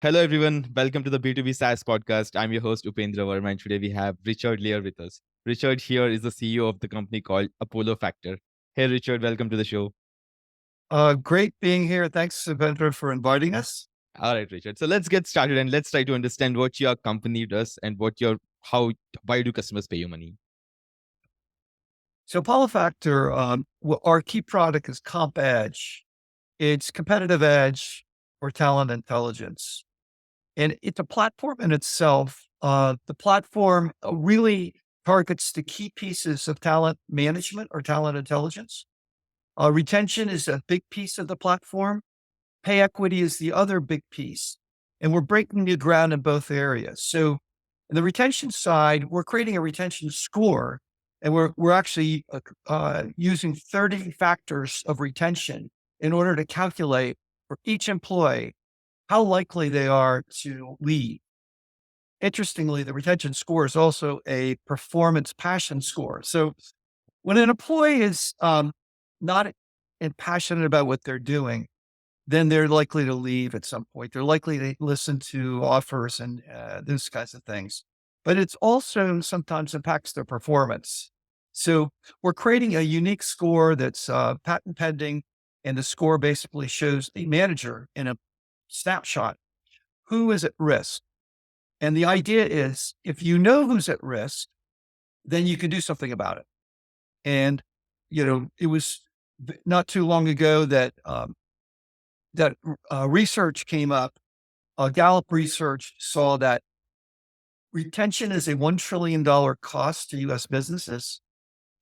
Hello, everyone. Welcome to the B2B SaaS Podcast. I'm your host, Upendra Verma, and today we have Richard Lear with us. Richard here is the CEO of the company called ApolloFactor. Hey, Richard, welcome to the show. Great being here. Thanks, Subhendra, for inviting us. All right, Richard. So let's get started and let's try to understand what your company does and why do customers pay you money? So ApolloFactor, our key product is Comp Edge. It's competitive edge for talent intelligence. And it's a platform in itself. The platform really targets the key pieces of talent management or talent intelligence. Retention is a big piece of the platform. Pay equity is the other big piece. And we're breaking new ground in both areas. So on the retention side, we're creating a retention score, and we're actually using 30 factors of retention in order to calculate for each employee how likely they are to leave. Interestingly, the retention score is also a performance passion score. So when an employee is not passionate about what they're doing, then they're likely to leave at some point. They're likely to listen to offers and those kinds of things. But it's also sometimes impacts their performance. So we're creating a unique score that's patent pending, and the score basically shows the manager in a snapshot who is at risk. And the idea is if you know who's at risk, then you can do something about it. And, it was not too long ago that research came up. Gallup research saw that retention is a $1 trillion cost to US businesses.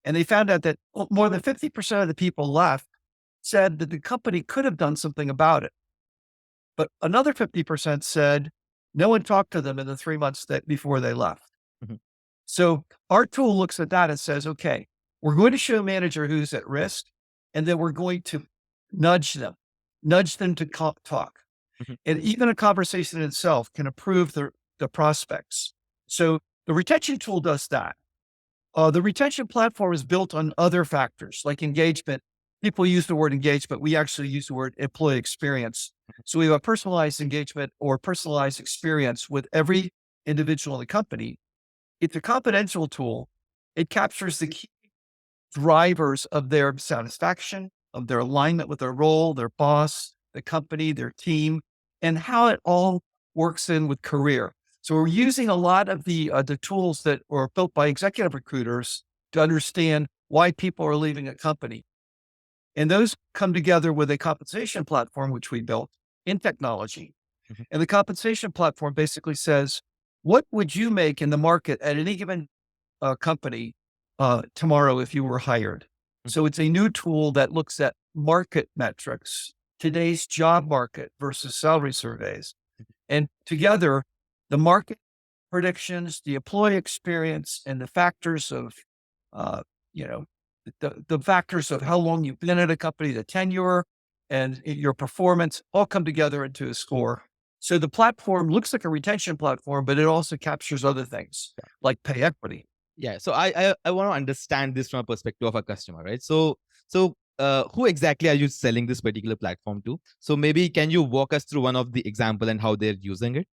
And they found out that more than 50% of the people left said that the company could have done something about it. But another 50% said no one talked to them in the 3 months before they left. Mhm. So our tool looks at that and says, okay, we're going to show a manager who's at risk, and then we're going to nudge them to talk. Mhm. And even a conversation in itself can improve the prospects. So the retention tool does that. The retention platform is built on other factors like engagement. People use the word engagement. We actually use the word employee experience. So we have a personalized engagement or personalized experience with every individual in the company. It's a confidential tool. It captures the key drivers of their satisfaction, of their alignment with their role, their boss, the company, their team, and how it all works in with career. So we're using a lot of the tools that were built by executive recruiters to understand why people are leaving a company. And those come together with a compensation platform, which we built in technology. Mhm. And the compensation platform basically says, what would you make in the market at any given company tomorrow if you were hired? Mhm. So it's a new tool that looks at market metrics, today's job market versus salary surveys. And together, the market predictions, the employee experience, and the factors of, uh, you know, the factors of how long you've been at a company, the tenure and your performance all come together into a score. So the platform looks like a retention platform, but it also captures other things like pay equity. Yeah. So I want to understand this from a perspective of a customer, right? So who exactly are you selling this particular platform to? So maybe can you walk us through one of the example and how they're using it?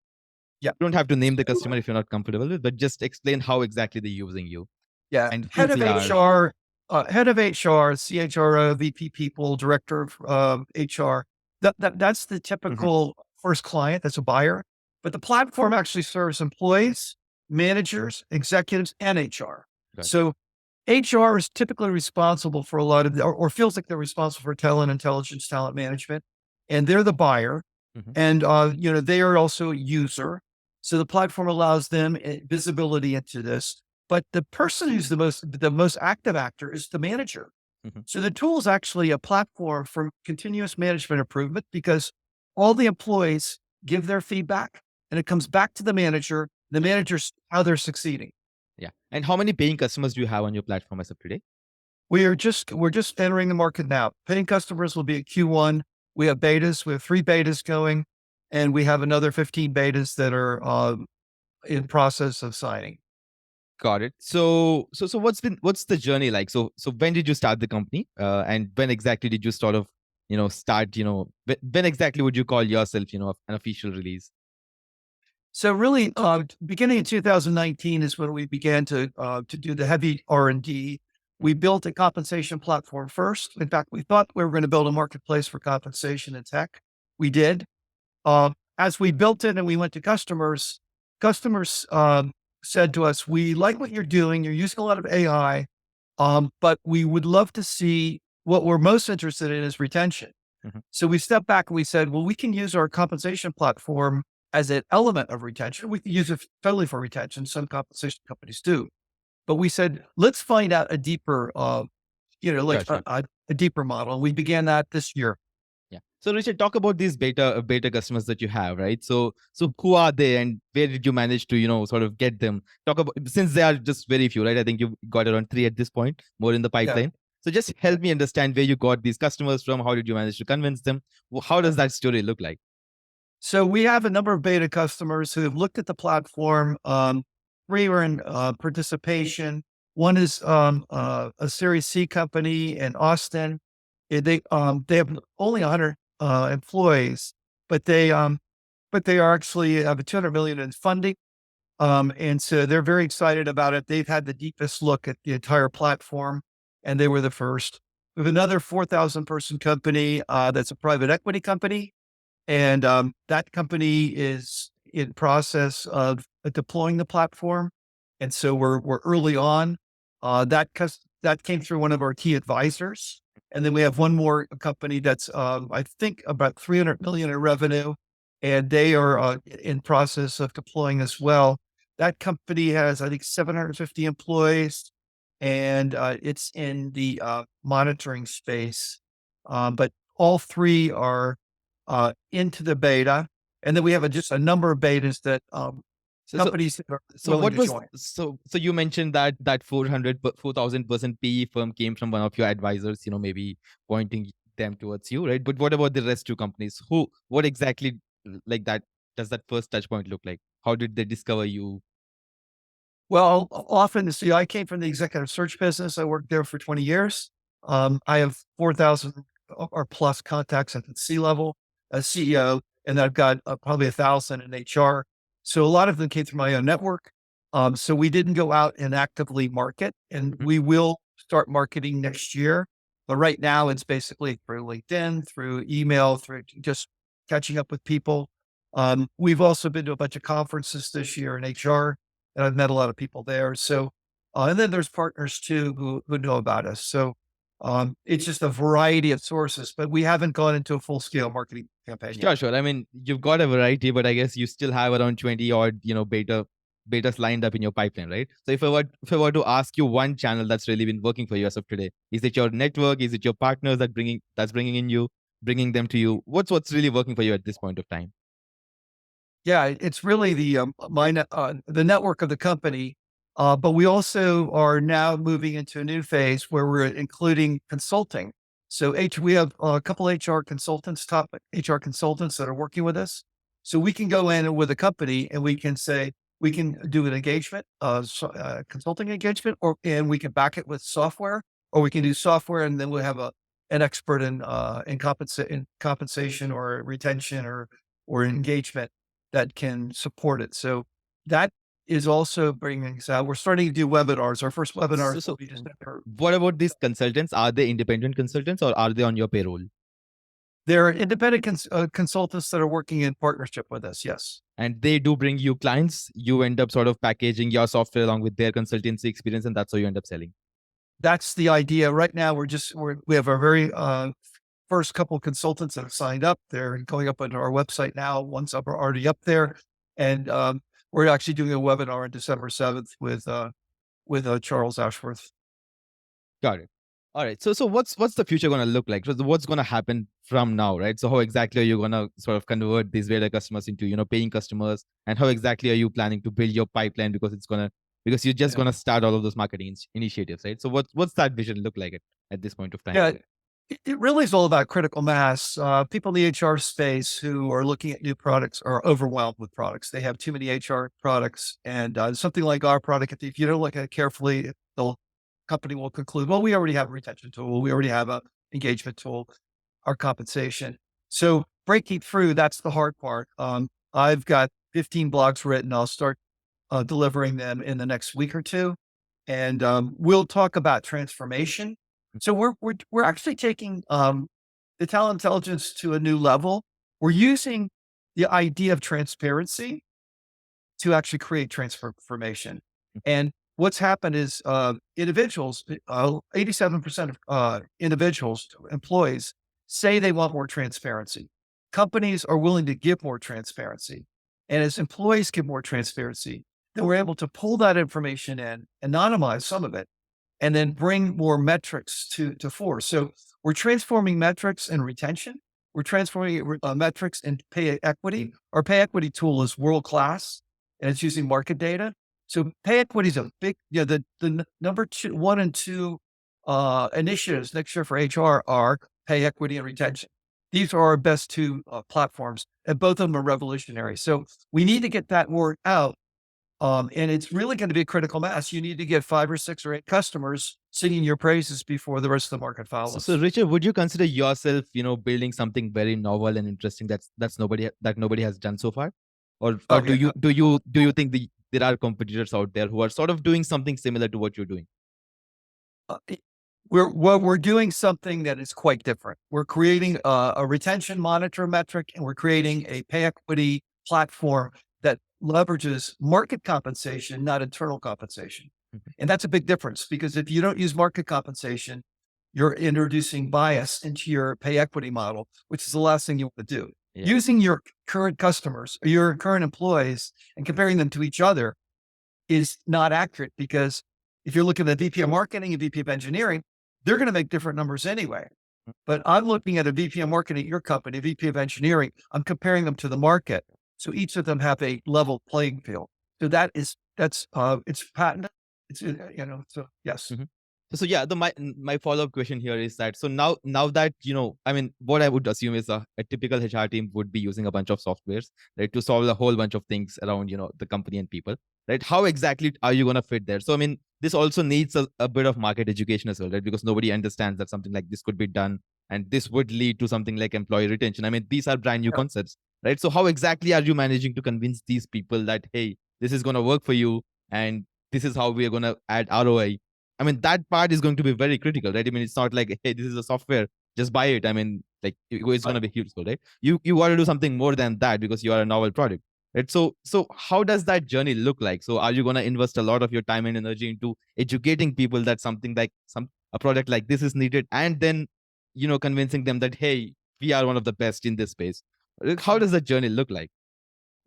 Yeah. You don't have to name the customer if you're not comfortable with, but just explain how exactly they're using you Yeah. and who they are. Head of HR, CHRO, VP people, director of HR. That's the Mhm. typical first client. That's a buyer, but the platform actually serves employees, managers, executives, and HR. Got it. So HR is typically responsible for a lot of, or feels like they're responsible for talent intelligence, talent management, and they're the buyer. Mhm. And, they are also a user. So the platform allows them visibility into this. But the person who's the most active actor is the manager. Mhm. So the tool is actually a platform for continuous management improvement because all the employees give their feedback and it comes back to the manager. The manager's how they're succeeding. Yeah. And how many paying customers do you have on your platform as of today? We're just entering the market now. Paying customers will be at Q1. We have betas. We have 3 betas going, and we have another 15 betas that are in process of signing. Got it. So what's the journey like? So when did you start the company? And when exactly did you sort of, start, when exactly would you call yourself, an official release? So really, beginning in 2019 is when we began to do the heavy R&D. We built a compensation platform first. In fact, we thought we were going to build a marketplace for compensation and tech. We did. As we built it and we went to customers, customers said to us, "We like what you're doing. You're using a lot of AI, but we would love to see what we're most interested in is retention." Mhm. So we stepped back and we said, "Well, we can use our compensation platform as an element of retention. We can use it totally for retention. Some compensation companies do, but we said, let's find out a deeper, like Sure, sure. a deeper model." And we began that this year. Yeah. So Richard, talk about these beta customers that you have, right? So who are they, and where did you manage to sort of get them? Talk about, since they are just very few, right? I think you've got around three at this point, more in the Yeah. pipeline. So just help me understand where you got these customers from. How did you manage to convince them? How does that story look like? So we have a number of beta customers who have looked at the platform. Three are in participation. One is a Series C company in Austin. They have only 100 employees, but they are actually have a 200 million in funding. And so they're very excited about it. They've had the deepest look at the entire platform, and they were the first. We have another 4,000 person company that's a private equity company, and that company is in process of deploying the platform. And so we're early on. That came through one of our key advisors. And then we have one more company that's I think about 300 million in revenue, and they are in process of deploying as well. That company has, I think, 750 employees, and it's in the monitoring space. But all three are into the beta. And then we have just a number of betas that So so companies that are so willing what to was join. so you mentioned that 4,000% PE firm came from one of your advisors, maybe pointing them towards you, right? But what about the rest two companies? What exactly, like that, does that first touch point look like? How did they discover you? Well, often, see, I came from the executive search business. I worked there for 20 years. I have 4,000 or plus contacts at the C level as CEO, and I've got probably 1,000 in HR. So a lot of them came through my own network. So we didn't go out and actively market, and Mhm. we will start marketing next year. But right now, it's basically through LinkedIn, through email, through just catching up with people. We've also been to a bunch of conferences this year in HR, and I've met a lot of people there. So, and then there's partners too who know about us. So, it's just a variety of sources, but we haven't gone into a full scale marketing campaign yet. Sure, sure. I mean, you've got a variety, but I guess you still have around 20 odd, betas lined up in your pipeline, right? So if I were to ask you one channel that's really been working for you as of today, is it your network? Is it your partners that's bringing them to you? What's really working for you at this point of time? Yeah, it's really the network of the company, but we also are now moving into a new phase where we're including consulting. So we have a couple HR consultants, top HR consultants that are working with us. So we can go in with a company and we can say we can do an engagement, consulting engagement, and we can back it with software, or we can do software and then we'll have an expert in compensation or retention or engagement that can support it. So that is also bringing us out. We're starting to do webinars. Our first So, webinars will so be December. what about these consultants? Are they independent consultants or are they on your payroll? There are independent consultants that are working in partnership with us. Yes. And they do bring you clients. You end up sort of packaging your software along with their consultancy experience, and that's how you end up selling. That's the idea. Right now, we have our very first couple of consultants that have signed up. They're going up on our website now. One's up already up there, and we're actually doing a webinar on December 7th with Charles Ashworth. Got it. All right. So what's the future going to look like? So what's going to happen from now, right? So how exactly are you going to sort of convert these beta customers into paying customers, and how exactly are you planning to build your pipeline, because you're just Yeah. going to start all of those marketing initiatives, right? So what's that vision look like at this point of time? Yeah, it really is all about critical mass. People in the HR space who are looking at new products are overwhelmed with products. They have too many HR products, and something like our product, if you don't look at it carefully, the company will conclude, well, we already have a retention tool, we already have a engagement tool, our compensation. So breaking through, that's the hard part. I've got 15 blogs written. I'll start delivering them in the next week or two. And we'll talk about transformation. So we're actually taking the talent intelligence to a new level. We're using the idea of transparency to actually create transformation. And what's happened is individuals, 87% of individuals, employees, say they want more transparency. Companies are willing to give more transparency. And as employees give more transparency, then we're able to pull that information in, anonymize some of it, and then bring more metrics to fore. So we're transforming metrics and retention. We're transforming metrics and pay equity. Our pay equity tool is world class, and it's using market data. So pay equity is a big, the number two, one and two initiatives next year for HR are pay equity and retention. These are our best two platforms, and both of them are revolutionary. So we need to get that word out. And it's really going to be a critical mass. You need to get 5 or 6 or 8 customers singing your praises before the rest of the market So, follows. Richard, would you consider yourself, building something very novel and interesting that's nobody has done so far, or Oh do yeah. you think there are competitors out there who are sort of doing something similar to what you're doing? Uh, it- we're doing something that is quite different. We're creating a retention monitor metric, and we're creating a pay equity platform that leverages market compensation, not internal compensation. Mhm. And that's a big difference because if you don't use market compensation, you're introducing bias into your pay equity model, which is the last thing you want to do. Yeah. Using your current customers or your current employees and comparing them to each other is not accurate because if you're looking at the VP of marketing and VP of engineering, they're going to make different numbers anyway. But I'm looking at a VP of marketing at your company, VP of engineering. I'm comparing them to the market. So each of them have a level playing field. So that's it's patented. It's so yes. Mhm. So yeah, my follow up question here is that, so now that I mean, what I would assume is a typical HR team would be using a bunch of softwares, right, to solve a whole bunch of things around the company and people, right? How exactly are you gonna fit there? So I mean, this also needs a bit of market education as well, right? Because nobody understands that something like this could be done, and this would lead to something like employee retention. I mean, these are brand new Yeah. concepts, right? So how exactly are you managing to convince these people that, hey, this is gonna work for you, and this is how we are gonna add ROI? I mean, that part is going to be very critical, right? I mean, it's not like, hey, this is a software, just buy it. I mean, like it's going Right. to be useful, right? You want to do something more than that because you are a novel product, right? So how does that journey look like? So are you going to invest a lot of your time and energy into educating people that something like a product like this is needed, and then convincing them that, hey, we are one of the best in this space? Like, how does that journey look like?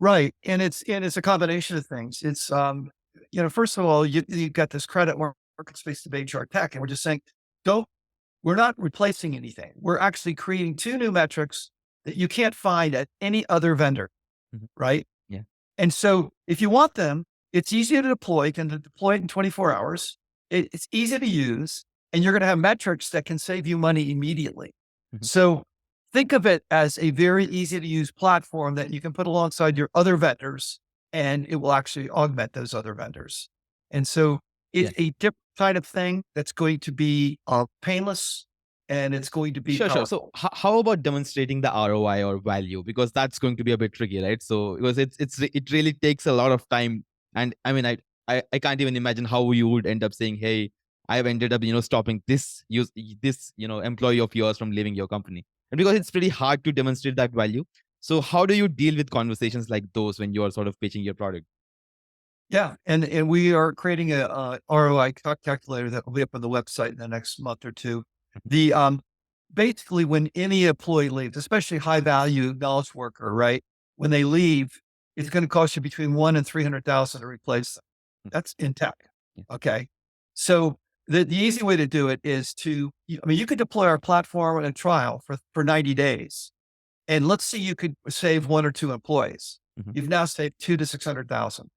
Right. And it's a combination of things. It's first of all, you got this credit market space to HR tech, and we're just saying, don't we're not replacing anything. We're actually creating 2 new metrics that you can't find at any other vendor, Mhm. right? Yeah. And so if you want them, it's easy to deploy, can deploy it in 24 hours. It's easy to use, and you're going to have metrics that can save you money immediately. Mhm. So think of it as a very easy to use platform that you can put alongside your other vendors, and it will actually augment those other vendors. And so Yeah. it's a different kind of thing that's going to be painless, and it's going to be Sure, sure. So powerful. how about demonstrating the ROI or value? Because that's going to be a bit tricky, right? So because it really takes a lot of time, and I mean, I can't even imagine how you would end up saying, hey, I've ended up stopping this employee of yours from leaving your company, and because it's pretty hard to demonstrate that value. So how do you deal with conversations like those when you are sort of pitching your product? Yeah, and we are creating a ROI calculator that will be up on the website in the next month or two. The basically when any employee leaves, especially high value knowledge worker, right? When they leave, it's going to cost you between 1 and 300,000 to replace them. That's in tech. Yeah. Okay. So the easy way to do it is I mean, you could deploy our platform in a trial for 90 days. And let's say you could save 1 or 2 employees. Mhm. You've now saved 2 to 600,000.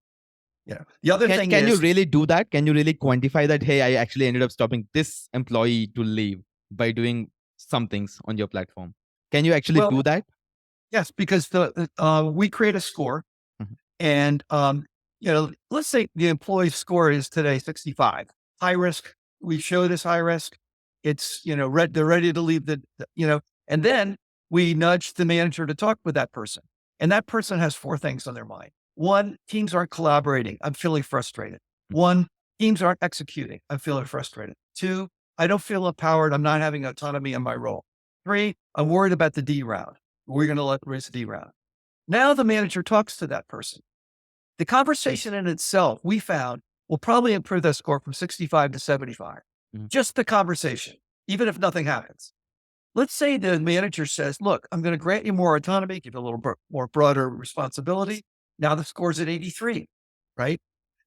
Yeah. The other thing Can you is, really do that? Can you really quantify that? Hey, I actually ended up stopping this employee to leave by doing some things on your platform. Can you actually well, do that? yes, because we create a score Mhm. and, let's say the employee score is today 65, high risk. We show this high risk. It's, they're ready to leave and then we nudge the manager to talk with that person. And that person has four things on their mind. One, teams aren't collaborating. I'm feeling frustrated. One, teams aren't executing. I'm feeling frustrated. Two, I don't feel empowered. I'm not having autonomy in my role. Three, I'm worried about the D round. We're going to let raise the D round. Now the manager talks to that person. The conversation in itself, we found, will probably improve that score from 65 to 75. Just the conversation, even if nothing happens. Let's say the manager says, look, I'm going to grant you more autonomy, give you a little more broader responsibility. Now the score's at 83, right?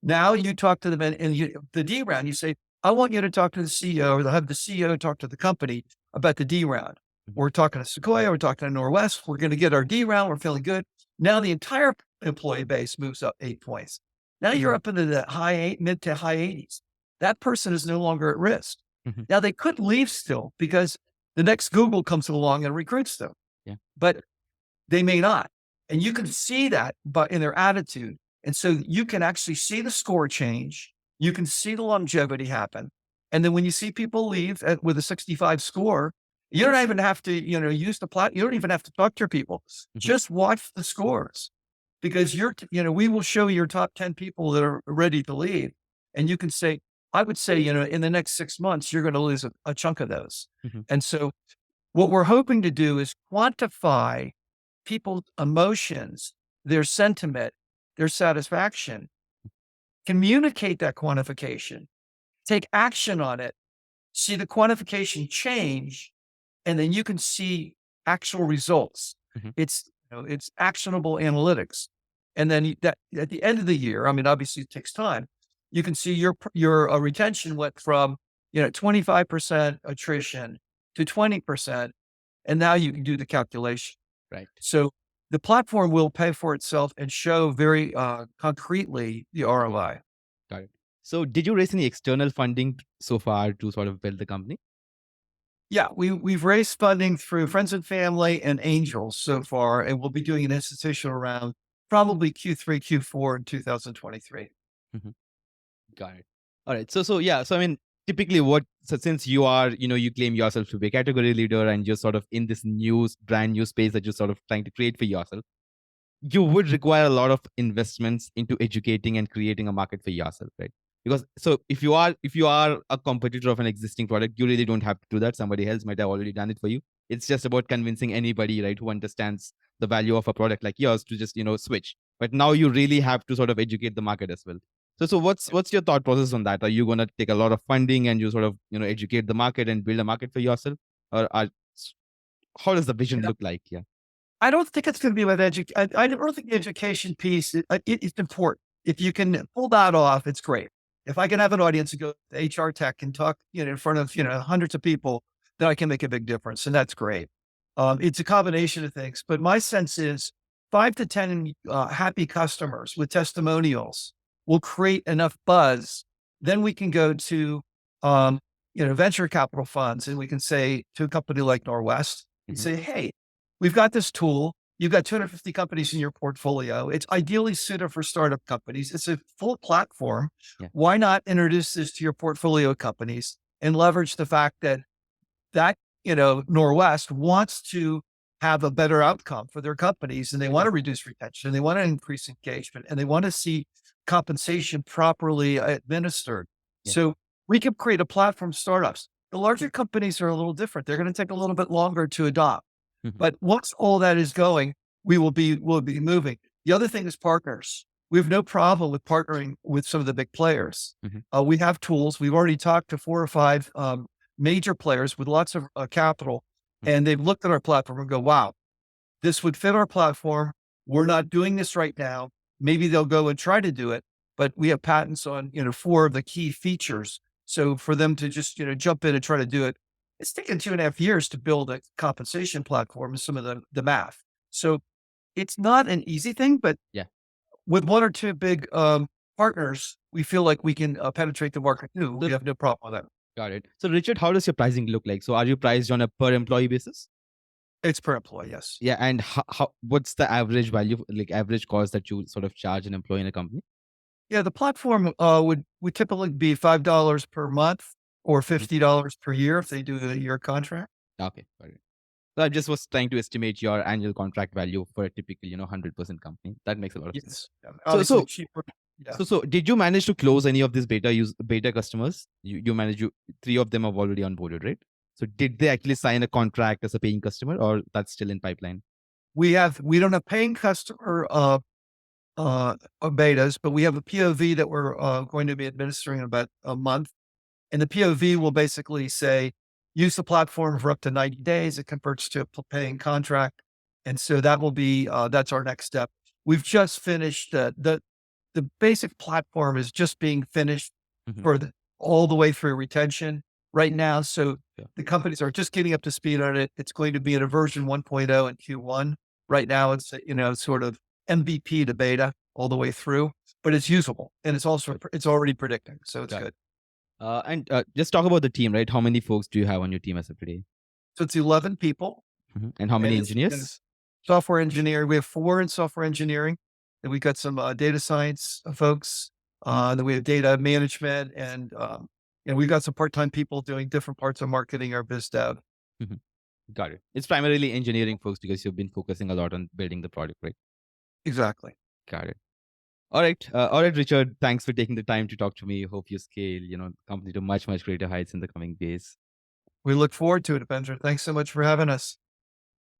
Now you talk to them in the D round, you say, I want you to talk to the CEO, or have the CEO talk to the company about the D round. We're talking to Sequoia, we're talking to Norwest, we're going to get our D round, we're feeling good. Now the entire employee base moves up 8 points. Now you're up into the mid to high 80s. That person is no longer at risk. Now they could leave still because the next Google comes along and recruits them, but they may not. And you can see that but in their attitude. And so you can actually see the score change. You can see the longevity happen. And then when you see people leave with a 65 score, you don't even have to, use the platform. You don't even have to talk to your people. Just watch the scores because we will show your top 10 people that are ready to leave. And you can say, I would say, in the next 6 months, you're going to lose a chunk of those. And so what we're hoping to do is quantify people's emotions, their sentiment, their satisfaction, communicate that quantification, take action on it, see the quantification change, and then you can see actual results. It's actionable analytics. And then that at the end of the year, I mean, obviously it takes time. You can see your retention went from 25% attrition to 20%, and now you can do the calculation. Right. So the platform will pay for itself and show very concretely the ROI. Got it. So did you raise any external funding so far to sort of build the company? Yeah, we've raised funding through friends and family and angels so far, and we'll be doing an institutional round probably Q3, Q4 in 2023. Got it. All right. So I mean, typically since you are, you claim yourself to be a category leader and you're sort of in this brand new space that you're sort of trying to create for yourself, you would require a lot of investments into educating and creating a market for yourself, right? Because so if you are a competitor of an existing product, you really don't have to do that. Somebody else might have already done it for you. It's just about convincing anybody, right, who understands the value of a product like yours to just, switch. But now you really have to sort of educate the market as well. So what's your thought process on that? Are you going to take a lot of funding and you sort of, educate the market and build a market for yourself? Or how does the vision look like? Yeah. I don't think it's going to be with education. I don't think the education piece, it's important. If you can pull that off, it's great. If I can have an audience and go to HR tech and talk, in front of, hundreds of people, then I can make a big difference. And that's great. It's a combination of things, but my sense is 5 to 10 happy customers with testimonials will create enough buzz. Then we can go to, venture capital funds, and we can say to a company like Norwest and say, hey, we've got this tool. You've got 250 companies in your portfolio. It's ideally suited for startup companies. It's a full platform. Yeah. Why not introduce this to your portfolio companies and leverage the fact that Norwest wants to have a better outcome for their companies, and they want to reduce retention, and they want to increase engagement, and they want to see compensation properly administered. Yeah. So we can create a platform startups. The larger companies are a little different. They're going to take a little bit longer to adopt. But once all that is going, we'll be moving. The other thing is partners. We have no problem with partnering with some of the big players. We have tools. We've already talked to 4 or 5 major players with lots of capital, and they've looked at our platform and go, wow, this would fit our platform. We're not doing this right now. Maybe they'll go and try to do it, but we have patents on, 4 of the key features. So for them to just, jump in and try to do it, it's taken 2.5 years to build a compensation platform and some of the math. So it's not an easy thing, but with 1 or 2 big partners, we feel like we can penetrate the market too. We have no problem with that. Got it. So Richard, how does your pricing look like? So are you priced on a per employee basis? It's per employee, yes. Yeah. And what's the average value, like average cost that you sort of charge an employee in a company? Yeah, the platform would typically be $5 per month or $50 per year if they do a year contract. Okay. Got it. So I just was trying to estimate your annual contract value for a typical, 100% company. That makes a lot of sense. Yes. So, Obviously so, cheaper. Yeah. so did you manage to close any of these beta customers? You managed, three of them have already onboarded, right? So did they actually sign a contract as a paying customer, or that's still in pipeline? We don't have paying customer betas, but we have a POV that we're going to be administering in about a month. And the POV will basically say, use the platform for up to 90 days. It converts to a paying contract. And so that will be, that's our next step. We've just finished the basic platform is just being finished Mhm. for all the way through retention right now. So Yeah. the companies are just getting up to speed on it. It's going to be in a version 1.0 in Q1. Right now it's, sort of MVP to beta all the way through, but it's usable and it's also, it's already predicting. So it's Got good. it. And just talk about the team, right? How many folks do you have on your team as of today? So it's 11 people And how and many it's engineers? software engineering. We have 4 in software engineering and we've got some data science folks. Then we have data management and we've got some part-time people doing different parts of marketing or biz dev. Mhm. Got it. It's primarily engineering folks because you've been focusing a lot on building the product, right? Exactly. Got it. All right, Richard. Thanks for taking the time to talk to me. Hope you scale, the company to much, much greater heights in the coming days. We look forward to it, Avenger. Thanks so much for having us.